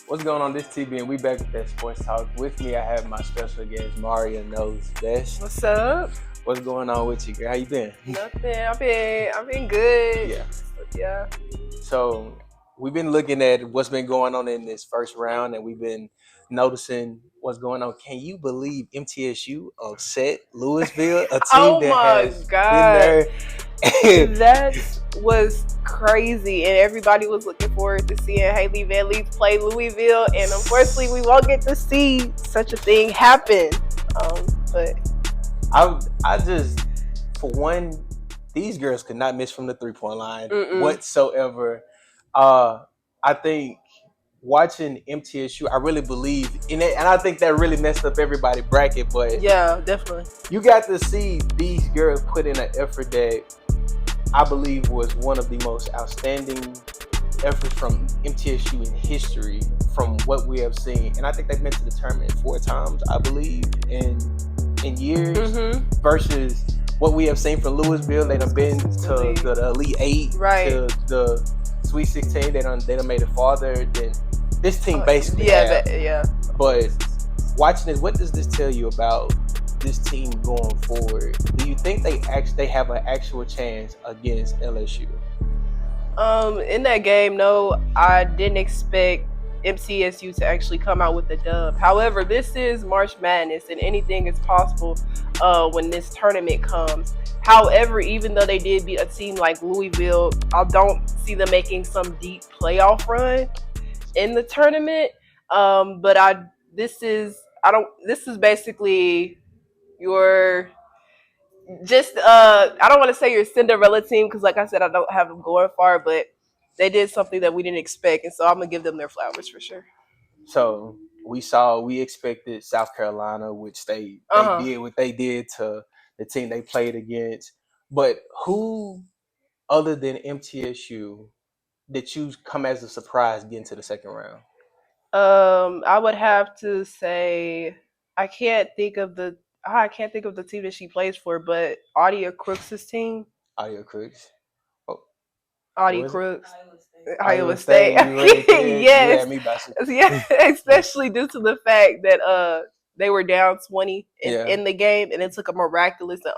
What's going on? This TB and we back with that sports talk. With me, I have my special guest, Maria Knows Best. What's up? What's going on with you, girl? How you been? Nothing. I've been good. Yeah. Yeah. So we've been looking at what's been going on in this first round, and we've been noticing what's going on. Can you believe MTSU upset Louisville, a team Oh that my has been God. there? That was crazy. And everybody was looking forward to seeing Haley Van Leaf play Louisville. And unfortunately, we won't get to see such a thing happen. But I just, for one, these girls could not miss from the 3-point line whatsoever. I think watching MTSU, I really believe in it, and I think that really messed up everybody's bracket. But yeah, definitely. You got to see these girls put in an effort that I believe was one of the most outstanding efforts from MTSU in history, from what we have seen. And I think they've been to the tournament 4 times, I believe, in years, versus what we have seen from Louisville. They done been to the Elite 8, right, to the Sweet 16. They done made it farther than this team basically yeah. But watching this, what does this tell you about this team going forward? Do you think they have an actual chance against LSU? In that game, no, I didn't expect MTSU to actually come out with the dub. However, this is March Madness, and anything is possible when this tournament comes. However, even though they did beat a team like Louisville, I don't see them making some deep playoff run in the tournament. But this is basically your I don't want to say your Cinderella team, because like I said, I don't have them going far, but they did something that we didn't expect, and so I'm gonna give them their flowers for sure. So we expected South Carolina, which they did what they did to the team they played against. But who other than MTSU did you come as a surprise getting to the second round? I would have to say I can't think of the team that she plays for, but Audia Crooks' team. Audio Crooks. Oh, Audie Crooks. Iowa State. Yes. Me Yeah, especially due to the fact that they were down 20 in the game, and it took a miraculous and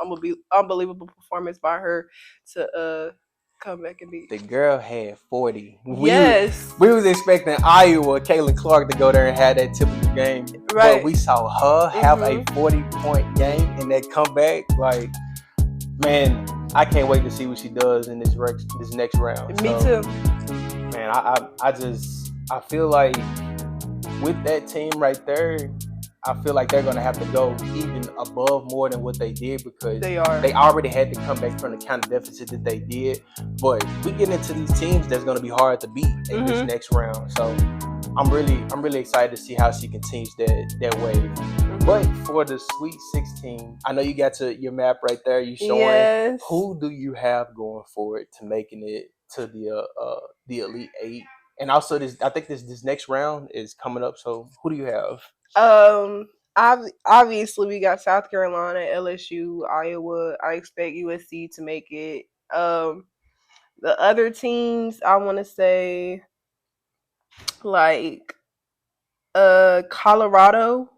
unbelievable performance by her to come back and beat. The girl had 40. Yes. We was expecting Iowa, Caitlin Clark, to go there and have that typical game. Right. But we saw her have a 40-point game in that comeback. Like, man, I can't wait to see what she does in this next round. Me too. Man, I feel like with that team right there, I feel like they're going to have to go even above more than what they did, because they already had to come back from the kind of deficit that they did. But we get into these teams that's going to be hard to beat in this next round. So I'm really excited to see how she continues that wave. But for the Sweet 16, I know you got your map right there. You showing who do you have going forward to making it to the Elite 8, and also I think this next round is coming up. So who do you have? Obviously we got South Carolina, LSU, Iowa. I expect USC to make it. The other teams, I want to say, like Colorado.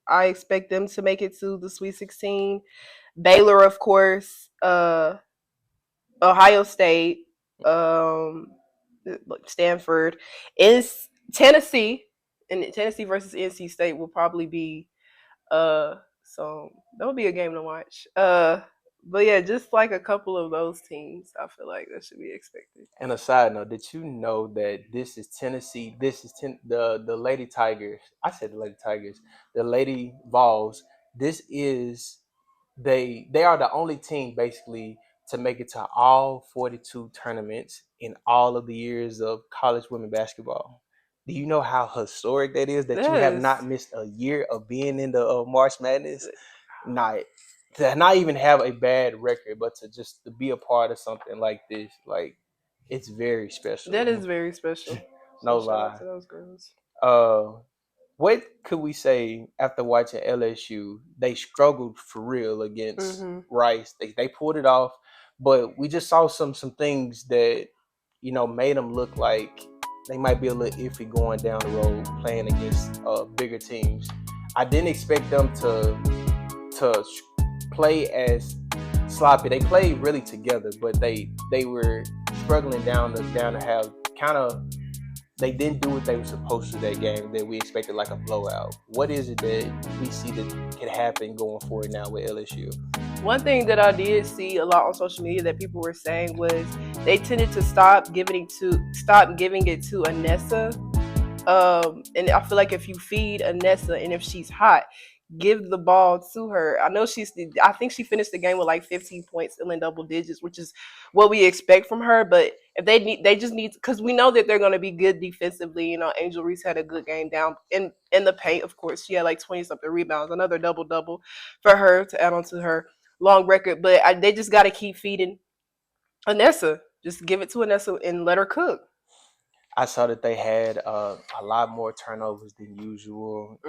I expect them to make it to the Sweet 16. Baylor, of course. Ohio State. Stanford. Is Tennessee. And Tennessee versus NC State will probably be so that'll be a game to watch. But yeah, just like a couple of those teams, I feel like that should be expected. And a side note, did you know that this is Tennessee? This is the Lady Tigers. I said the Lady Tigers. The Lady Vols. This is they are the only team basically to make it to all 42 tournaments in all of the years of college women basketball. Do you know how historic that is? That you have not missed a year of being in the March Madness? To not even have a bad record, but to be a part of something like this, like, it's very special. That is very special. No lie. To those girls. What could we say after watching LSU? They struggled for real against Rice. They pulled it off, but we just saw some things that made them look like they might be a little iffy going down the road playing against bigger teams. I didn't expect them to play as sloppy. They played really together, but they were struggling down to have kind of they didn't do what they were supposed to that game that we expected like a blowout. What is it that we see that can happen going forward now with LSU? One thing that I did see a lot on social media that people were saying was they tended to stop giving it to Anessa. And I feel like if you feed Anessa and if she's hot, give the ball to her. I think she finished the game with like 15 points, still in double digits, which is what we expect from her. But if they just need, because we know that they're going to be good defensively. You know, Angel Reese had a good game down in the paint. Of course, she had like 20 something rebounds, another double double for her to add on to her long record. But they just got to keep feeding Anessa. Just give it to Anessa and let her cook. I saw that they had a lot more turnovers than usual.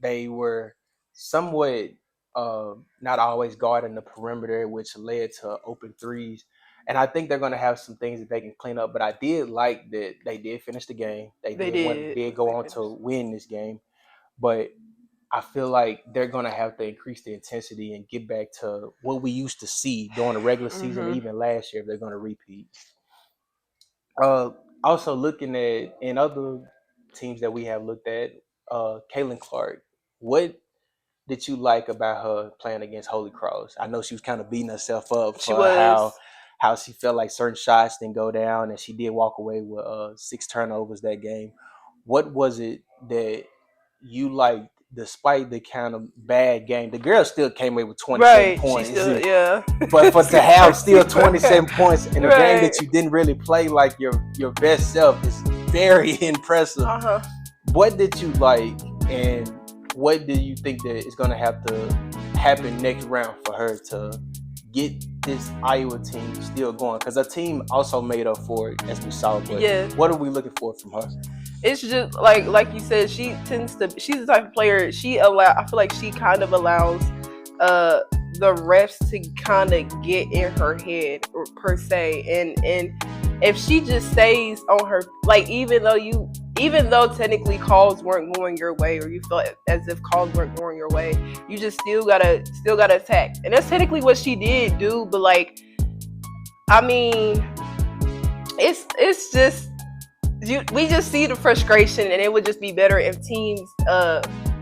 They were somewhat not always guarding the perimeter, which led to open threes. And I think they're going to have some things that they can clean up. But I did like that they did finish the game. Did go on to win this game. But I feel like they're going to have to increase the intensity and get back to what we used to see during the regular season, even last year, if they're going to repeat. Uh, Also looking at in other teams that we have looked at, Caitlin Clark. What did you like about her playing against Holy Cross? I know she was kind of beating herself up for how she felt like certain shots didn't go down, and she did walk away with 6 turnovers that game. What was it that you liked despite the kind of bad game? The girl still came away with 27 points. But to have still 27 points in a game that you didn't really play like your best self is very impressive. What did you like, and what do you think that is going to have to happen next round for her to get this Iowa team still going? Because her team also made up for it, as we saw. But what are we looking for from her? It's just like you said, she's the type of player I feel like she kind of allows the refs to kind of get in her head per se, and if she just stays on her, like even though technically calls weren't going your way, or you felt as if calls weren't going your way, you just still gotta attack, and that's technically what she did do. But like, I mean, it's just we just see the frustration, and it would just be better if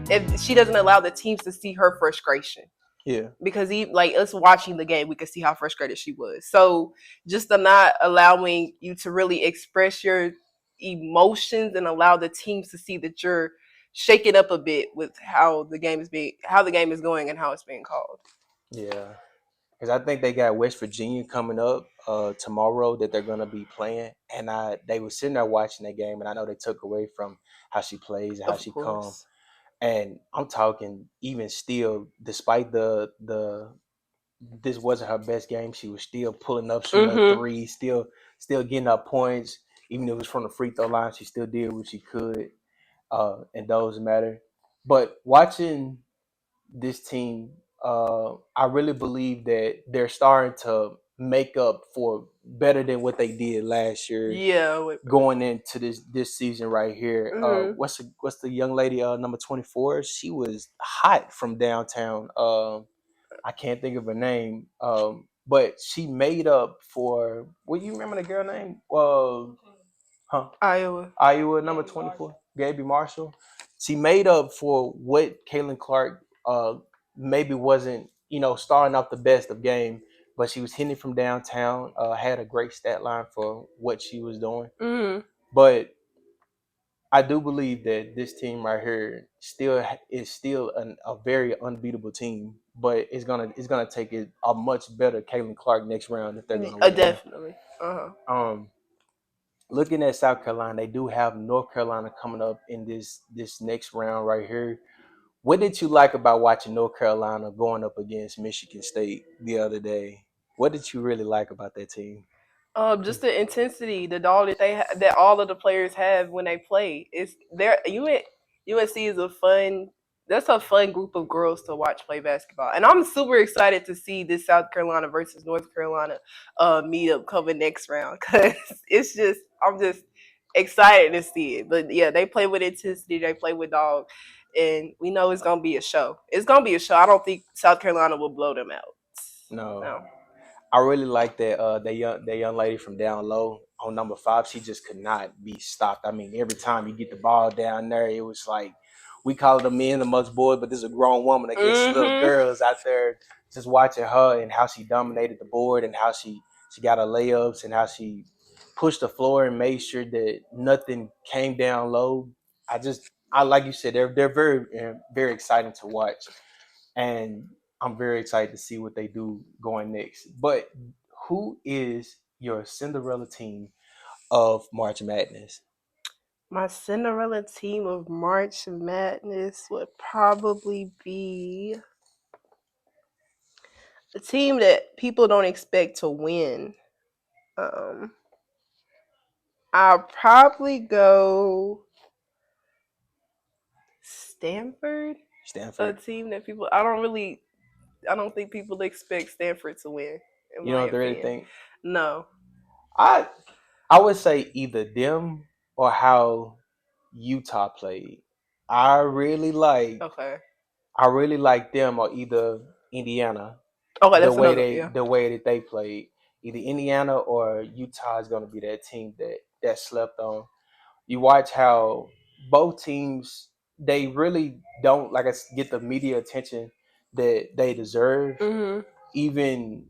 if she doesn't allow the teams to see her frustration. Yeah. Because like us watching the game, we could see how frustrated she was. So just not allowing you to really express your emotions and allow the teams to see that you're shaking up a bit with how the game is going and how it's being called. Yeah. Because I think they got West Virginia coming up tomorrow that they're going to be playing. And they were sitting there watching that game, and I know they took away from how she plays and how she comes. And I'm talking even still, despite this wasn't her best game, she was still pulling up, shooting her three, still getting up points. Even if it was from the free throw line, she still did what she could, and those matter. But watching this team, I really believe that they're starting to make up for better than what they did last year. Yeah, going into this season right here. What's the young lady number 24? She was hot from downtown. I can't think of her name. But she made up for. Well, you remember the girl name? Iowa number 24, Gabby Marshall. She made up for what Caitlin Clark maybe wasn't, starting off the best of game, but she was hitting from downtown. Had a great stat line for what she was doing. But I do believe that this team right here is still a very unbeatable team, but it's gonna take a much better Caitlin Clark next round if they're gonna win. Definitely. Looking at South Carolina, they do have North Carolina coming up in this next round right here. What did you like about watching North Carolina going up against Michigan State the other day? What did you really like about that team? Just the intensity, the dog that all of the players have when they play. It's there. UNC is That's a fun group of girls to watch play basketball, and I'm super excited to see this South Carolina versus North Carolina meetup coming next round because excited to see it. But yeah, they play with intensity. They play with dog, and we know it's gonna be a show. It's gonna be a show. I don't think South Carolina will blow them out. No. No. I really like that young lady from down low on number 5. She just could not be stopped. I mean, every time you get the ball down there, it was like we call it the men amongst boys, but this is a grown woman against little girls out there. Just watching her and how she dominated the board and how she got her layups and how she pushed the floor and made sure that nothing came down low. I like you said, they're very very exciting to watch, and I'm very excited to see what they do going next. But who is your Cinderella team of March Madness? My Cinderella team of March Madness would probably be a team that people don't expect to win. I'll probably go Stanford. A Stanford. team that I don't think people expect Stanford to win, in You my don't really opinion. think? No. I I would say either them or how Utah played. I really like Okay. I really like them or either Indiana. Okay, The that's way another. they Yeah. the way that they played. Either Indiana or Utah is gonna be that team that slept on. You watch how both teams they really don't get the media attention that they deserve. Mhm. Even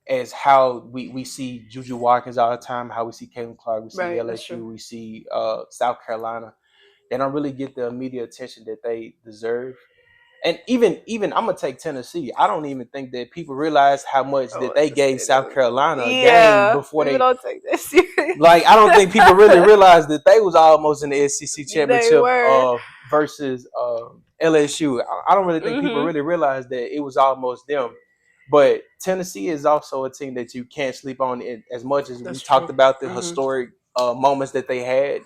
as how we see Juju Watkins all the time, how we see Caitlin Clark, we see Right. That's true. LSU, we see South Carolina. They don't really get the media attention that they deserve. And even I'm gonna take Tennessee. I don't even think that people realize how much I that want they to gave say South that. Carolina a game Yeah. before People they don't take that serious. like. I don't think people really realize that they was almost in the SEC They championship were. versus LSU. I don't really think people Mhm. really realize that it was almost them. But Tennessee is also a team that you can't sleep on as much as we That's talked true. about the Mhm. historic moments that they had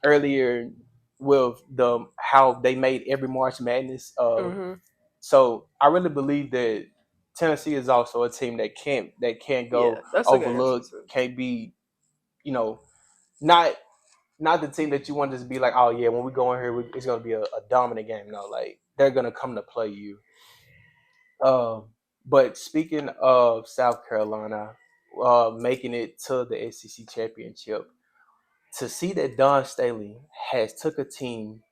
earlier with the how they made every March Madness. Mhm. So I really believe that Tennessee is also a team that can't Yeah, go that's a good answer overlooked, too. can't be, you know, not not the team that you want to just be like, oh yeah, when we go in here, it's gonna be a dominant game. No, like they're gonna come to play you. But speaking of South Carolina, making it to the SEC championship, to see that Don Staley has took a team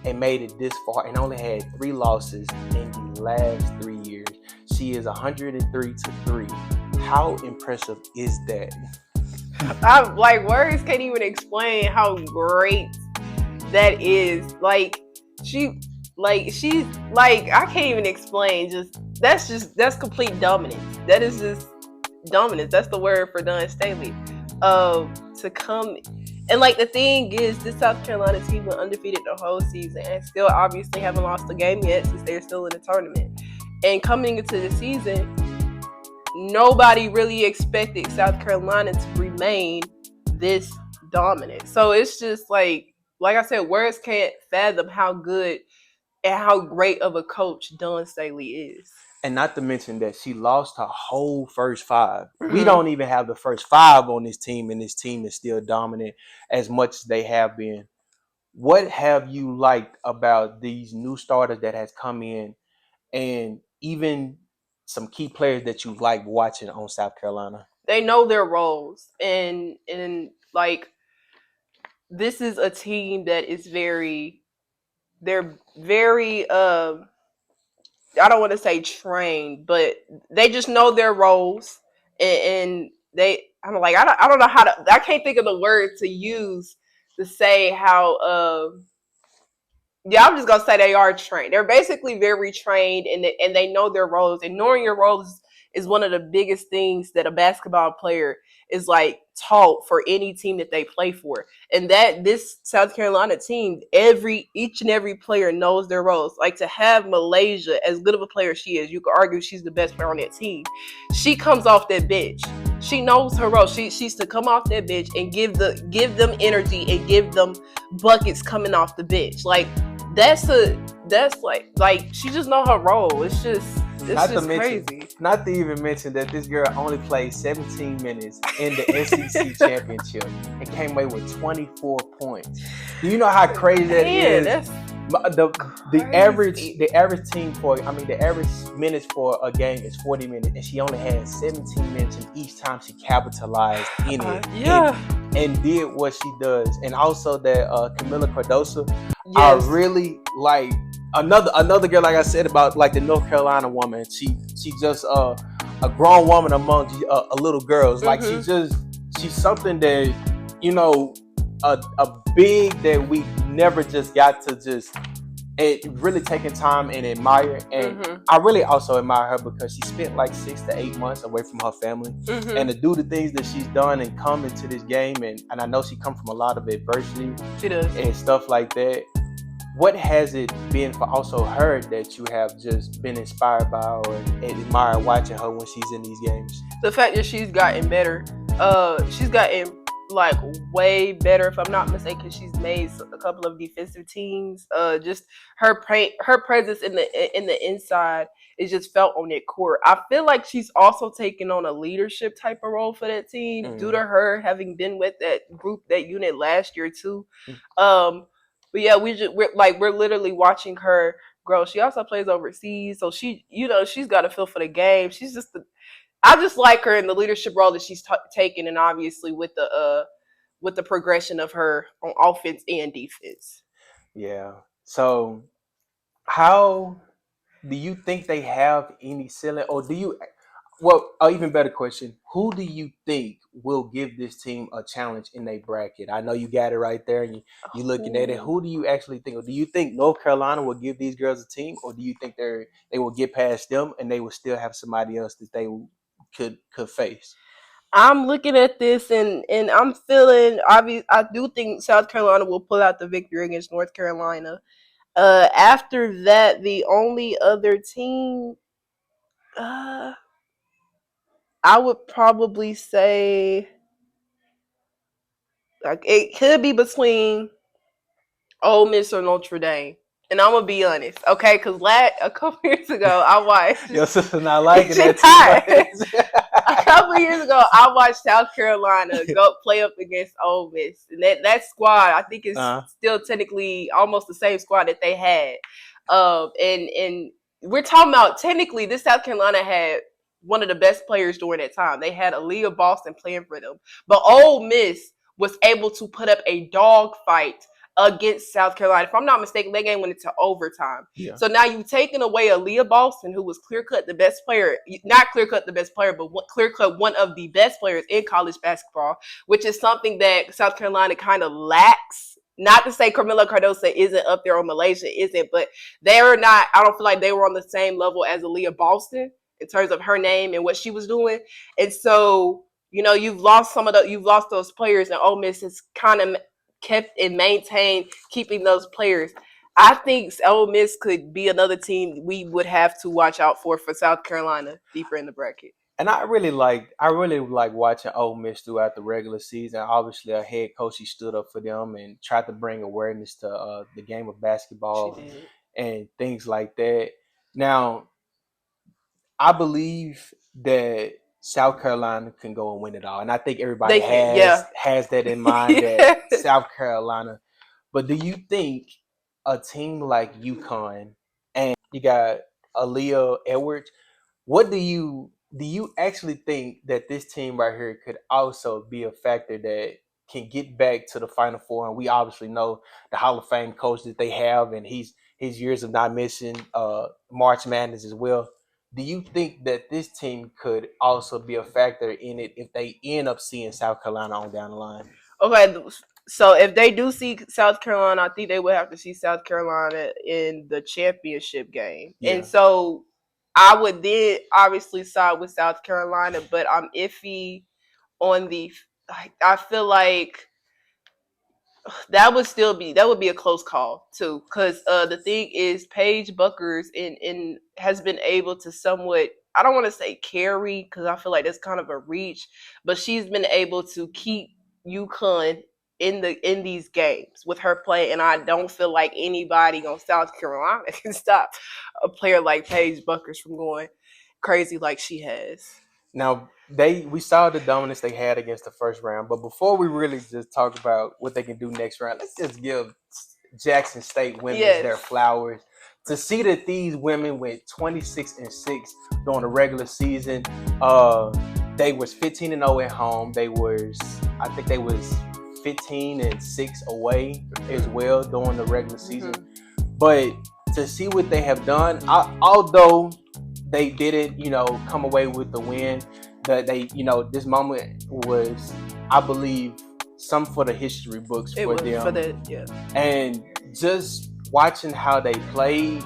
and made it this far and only had 3 losses in the last 3 years. She is 103-3. How impressive is that? I'm like words can't even explain how great that is. She's like I can't even explain. That's complete dominance. That is just dominance. That's the word for Don Staley. To come and like the thing is, this South Carolina team went undefeated the whole season and still obviously haven't lost a game yet since they're still in the tournament. And coming into the season, nobody really expected South Carolina to remain this dominant. So it's just like I said, words can't fathom how good and how great of a coach Don Staley is. And not to mention that she lost her whole first 5. We Mm-hmm. don't even have the first 5 on this team, and this team is still dominant as much as they have been. What have you liked about these new starters that has come in, and even some key players that you like watching on South Carolina? They know their roles, and like this is a team that is they're very I don't want to say trained, but they just know their roles, and they I'm like I don't know how to I can't think of the word to use to say how yeah, I'm just gonna say they are trained. They're basically very trained, and they know their roles. And knowing your roles is one of the biggest things that a basketball player is like taught for any team that they play for. And that this South Carolina team, each and every player knows their roles. Like to have Malaysia, as good of a player she is, you could argue she's the best player on that team. She comes off that bench. She knows her role. She's to come off that bench and give them energy and give them buckets coming off the bench. Like that's that's like she just know her role. It's Not to just mention, crazy. not to even mention that this girl only played 17 minutes in the SEC championship and came away with 24 points. Do you know how crazy that Man, is? that's The average team for the average minutes for a game is 40 minutes, and she only had 17 minutes, and each time she capitalized in it. Yeah. And did what she does. And also that Camila Cardoso, Yes. I really like another girl, like I said about like the North Carolina woman. She just a grown woman among little girls. Like she's something that a big that we never just got to just really taking time and admire. And I really also admire her because she spent like 6 to 8 months away from her family, and to do the things that she's done and come into this game, and I know she come from a lot of adversity. She does. And stuff like that. What has it been for also her that you have just been inspired by or admire watching her when she's in these games? The fact that she's gotten better. She's gotten like way better. If I'm not mistaken, she's made a couple of defensive teams. Just her presence in the inside is just felt on that court. I feel like she's also taken on a leadership type of role for that team due to her having been with that unit last year too. But yeah, we're literally watching her grow. She also plays overseas, so she's got a feel for the game. She's just I just like her in the leadership role that she's taken, and obviously with the progression of her on offense and defense. Yeah. So, how do you think they have any ceiling, or do you? Well, an even better question: who do you think will give this team a challenge in their bracket? I know you got it right there, and you looking at it. Who do you actually think? Or do you think North Carolina will give these girls a team, or do you think they will get past them and they will still have somebody else that they could face? I'm looking at this and I'm feeling obvious. I do think South Carolina will pull out the victory against North Carolina. After that, the only other team, I would probably say, like, it could be between Ole Miss or Notre Dame. And I'm gonna be honest, okay? Because a couple years ago, I watched. Your sister not liking She's that too hot. much. A couple years ago, I watched South Carolina go play up against Ole Miss, and that squad, I think, is still technically almost the same squad that they had. And we're talking about technically, this South Carolina had one of the best players during that time. They had Aaliyah Boston playing for them, but Ole Miss was able to put up a dog fight against South Carolina. If I'm not mistaken, that game went into overtime. Yeah. So now you've taken away Aaliyah Boston, who was clear-cut the best player, not clear-cut the best player, but clear-cut one of the best players in college basketball, which is something that South Carolina kind of lacks. Not to say Camila Cardoso isn't up there or Malaysia isn't, but they're not, I don't feel like they were on the same level as Aaliyah Boston in terms of her name and what she was doing. And so, you've lost those players, and Ole Miss has kind of kept and maintained keeping those players. I think Ole Miss could be another team we would have to watch out for South Carolina deeper in the bracket. And I really like watching Ole Miss throughout the regular season. Obviously, a head coach, he stood up for them and tried to bring awareness to the game of basketball and things like that. Now, I believe that South Carolina can go and win it all, and I think everybody has that in mind that South Carolina. But do you think a team like UConn and you got Aaliyah Edwards? What do you actually think that this team right here could also be a factor that can get back to the Final Four? And we obviously know the Hall of Fame coach that they have, and his years of not missing March Madness as well. Do you think that this team could also be a factor in it if they end up seeing South Carolina on down the line? Okay, so if they do see South Carolina, I think they would have to see South Carolina in the championship game. Yeah. And so I would then obviously side with South Carolina, but I'm iffy on I feel like that would be a close call too, because the thing is Paige Buckers in has been able to somewhat, I don't want to say carry because I feel like that's kind of a reach, but she's been able to keep UConn in these games with her play, and I don't feel like anybody on South Carolina can stop a player like Paige Buckers from going crazy like she has. Now we saw the dominance they had against the first round, but before we really just talk about what they can do next round, let's just give Jackson State women's their flowers. To see that these women went 26-6 during the regular season, they was 15-0 at home. I think they was 15-6 away as well during the regular season. But to see what they have done, although they didn't, come away with the win, that they, this moment was, I believe, some for the history books for them. And just watching how they played,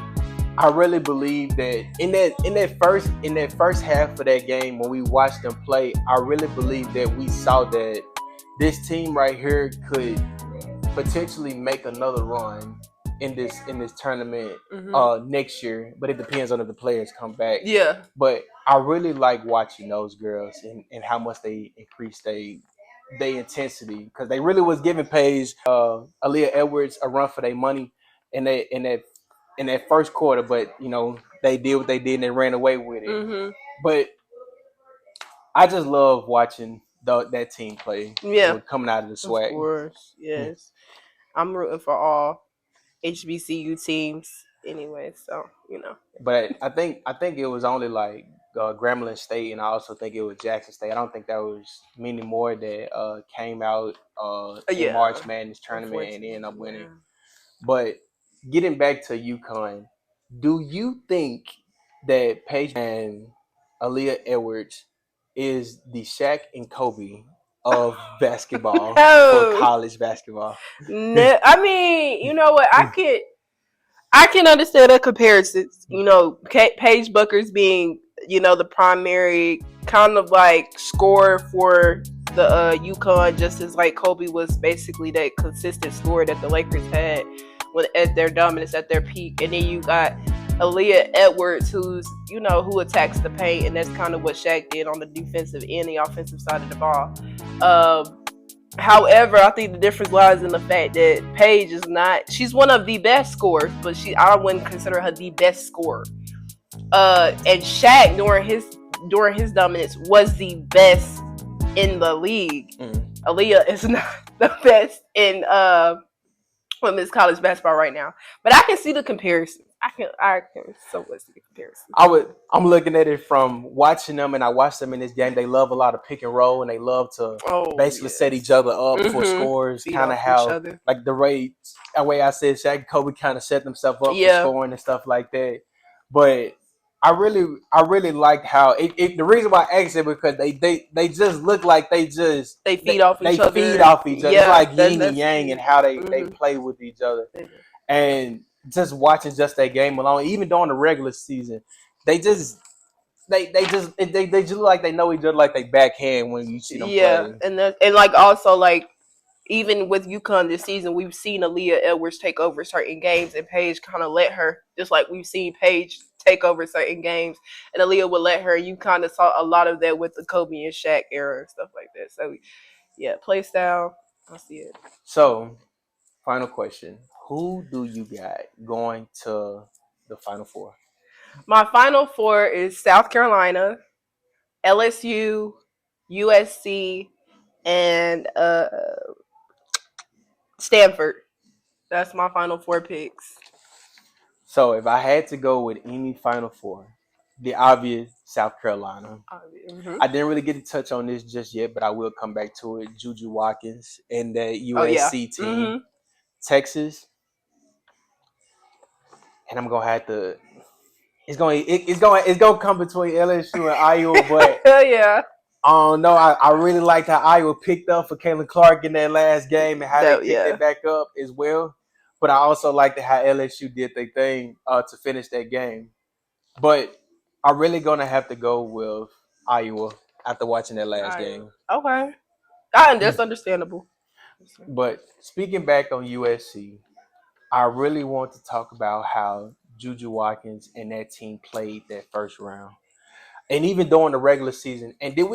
I really believe that in that first half of that game when we watched them play, I really believe that we saw that this team right here could potentially make another run in this tournament next year, but it depends on if the players come back. Yeah. But I really like watching those girls and how much they increase their intensity, because they really was giving Paige, Aaliyah Edwards a run for their money in that first quarter, but they did what they did and they ran away with it. But I just love watching that team play. Yeah, coming out of the SWAC. Of course, yes. I'm rooting for all HBCU teams anyway, so But I think it was only like Grambling State, and I also think it was Jackson State. I don't think there was many more that came out in March Madness tournament and ended up winning. But getting back to UConn, do you think that Paige and Aaliyah Edwards is the Shaq and Kobe of basketball for college basketball? No, I mean, you know what? I can understand the comparisons. Paige Buckers being, the primary kind of like scorer for the UConn, just as like Kobe was basically that consistent scorer that the Lakers had at their dominance, at their peak. And then you got Aaliyah Edwards, who attacks the paint, and that's kind of what Shaq did on the defensive and the offensive side of the ball. However, I think the difference lies in the fact that Paige is not. She's one of the best scorers, but I wouldn't consider her the best scorer. And Shaq during his dominance was the best in the league. Aaliyah is not the best in women's college basketball right now, but I can see the comparison. I can somewhat see the comparison. I'm looking at it from watching them, and I watched them in this game. They love a lot of pick and roll, and they love to basically set each other up for scores. Kind of how, like the way I said, Shaq and Kobe kind of set themselves up for scoring and stuff like that. But I really liked how the reason why I asked it, because they just look like they feed off each other. It's like yin and yang, and how they play with each other. And just watching just that game alone, even during the regular season, they just look like they know each other like they backhand when you see them play. And like also like even with UConn this season, we've seen Aaliyah Edwards take over certain games, and Paige kind of let her, just like we've seen Paige take over certain games, and Aaliyah would let her. You kind of saw a lot of that with the Kobe and Shaq era and stuff like that. So, yeah, play style, I see it. So, final question: who do you got going to the Final Four? My Final Four is South Carolina, LSU, USC, and Stanford. That's my Final Four picks. So if I had to go with any Final Four, the obvious South Carolina. I didn't really get to touch on this just yet, but I will come back to it. Juju Watkins and that USC team. Texas. And I'm gonna have to. It's gonna come between LSU and Iowa, but yeah. I don't know. I really liked how Iowa picked up for Caitlin Clark in that last game and how they picked it back up as well. But I also liked how LSU did their thing to finish that game. But I'm really gonna have to go with Iowa after watching that last game. Okay, that's understandable. But speaking back on USC, I really want to talk about how Juju Watkins and that team played that first round, and even during the regular season. And did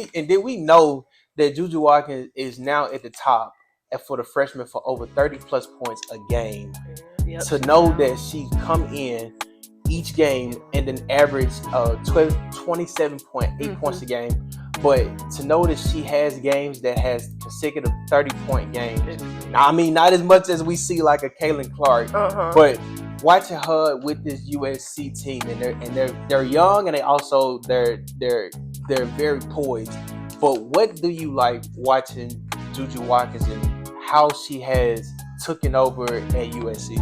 we know that Juju Watkins is now at the top for the freshman for over 30 plus points a game. Yep, to know that she come in each game and then average 27.8 points a game, but to know that she has games that has consecutive 30-point games. Now, I mean, not as much as we see like a Caitlin Clark, but watching her with this USC team, and they're young, and they're very poised. But what do you like watching Juju Watkins and how she has taken over at USC?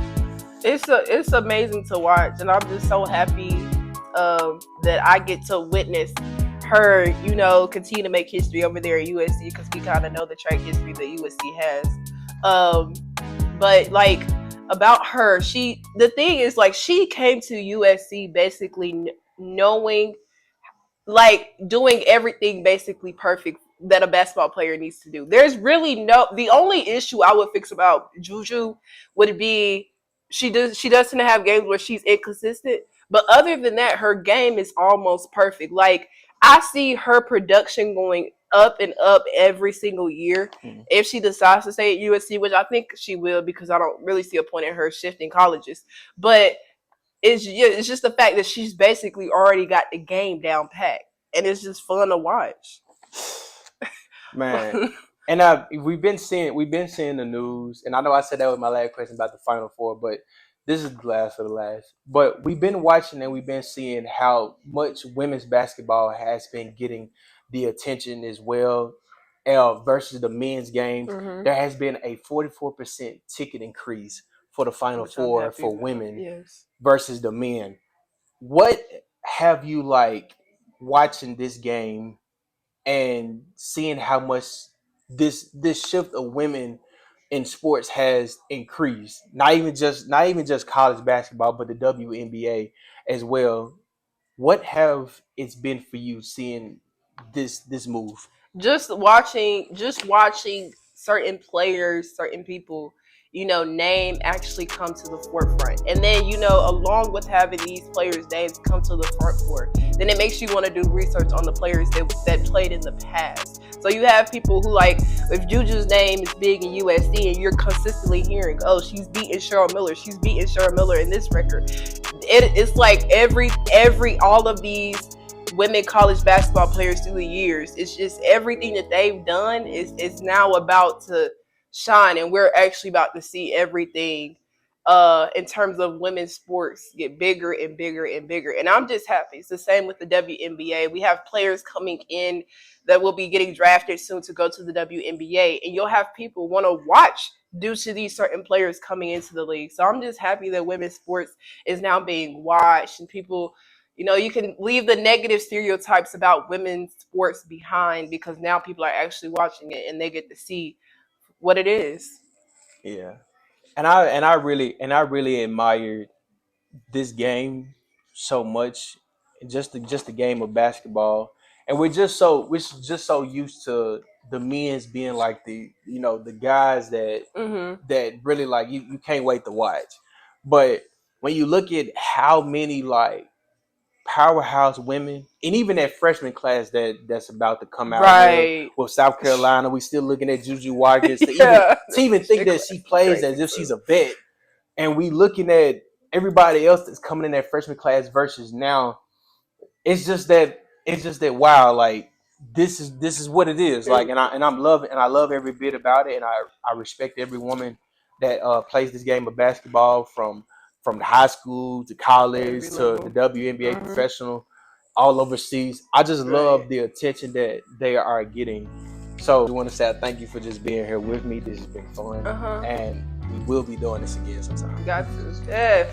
It's amazing to watch, and I'm just so happy that I get to witness her, continue to make history over there at USC, because we kind of know the track history that USC has. But like about her, the thing is, like, she came to USC basically knowing, like, doing everything basically perfect that a basketball player needs to do. There's really the only issue I would fix about Juju would be she doesn't have games where she's inconsistent. But other than that, her game is almost perfect. Like, I see her production going up and up every single year if she decides to stay at USC, which I think she will, because I don't really see a point in her shifting colleges. But it's just the fact that she's basically already got the game down packed, and it's just fun to watch. Man, and we've been seeing the news, and I know I said that was my last question about the Final Four, but this is the last of the last. But we've been watching and we've been seeing how much women's basketball has been getting the attention as well, versus the men's games. There has been a 44% ticket increase for the Final Four for women versus the men. What have you like watching this game and seeing how much this shift of women in sports has increased? Not even just college basketball, but the WNBA as well. What have it's been for you seeing this move? Just watching certain players, certain people, name actually come to the forefront. And then, along with having these players' names come to the forefront, then it makes you want to do research on the players that played in the past. So you have people who, like, if Juju's name is big in USC and you're consistently hearing, oh, she's beating Cheryl Miller in this record. It's like every all of these women college basketball players through the years, it's just everything that they've done is now about to shine, and we're actually about to see everything in terms of women's sports get bigger and bigger and bigger. And I'm just happy. It's the same with the WNBA. We have players coming in that will be getting drafted soon to go to the WNBA, and you'll have people want to watch due to these certain players coming into the league. So I'm just happy that women's sports is now being watched, and people, you can leave the negative stereotypes about women's sports behind, because now people are actually watching it and they get to see what it is. Yeah. And I really admired this game so much, just the game of basketball. And we're just so used to the men's being like the guys that really, like, you can't wait to watch. But when you look at how many like powerhouse women, and even that freshman class that's about to come out with South Carolina, we still looking at Juju Watkins to even think that she plays as if she's a vet, and we looking at everybody else that's coming in that freshman class versus now. It's just that wow, like this is what it is, like, and I love every bit about it, and I respect every woman that plays this game of basketball from high school to college to the WNBA professional, all overseas. I just love the attention that they are getting. So I want to say thank you for just being here with me. This has been fun, and we will be doing this again sometime. Got to.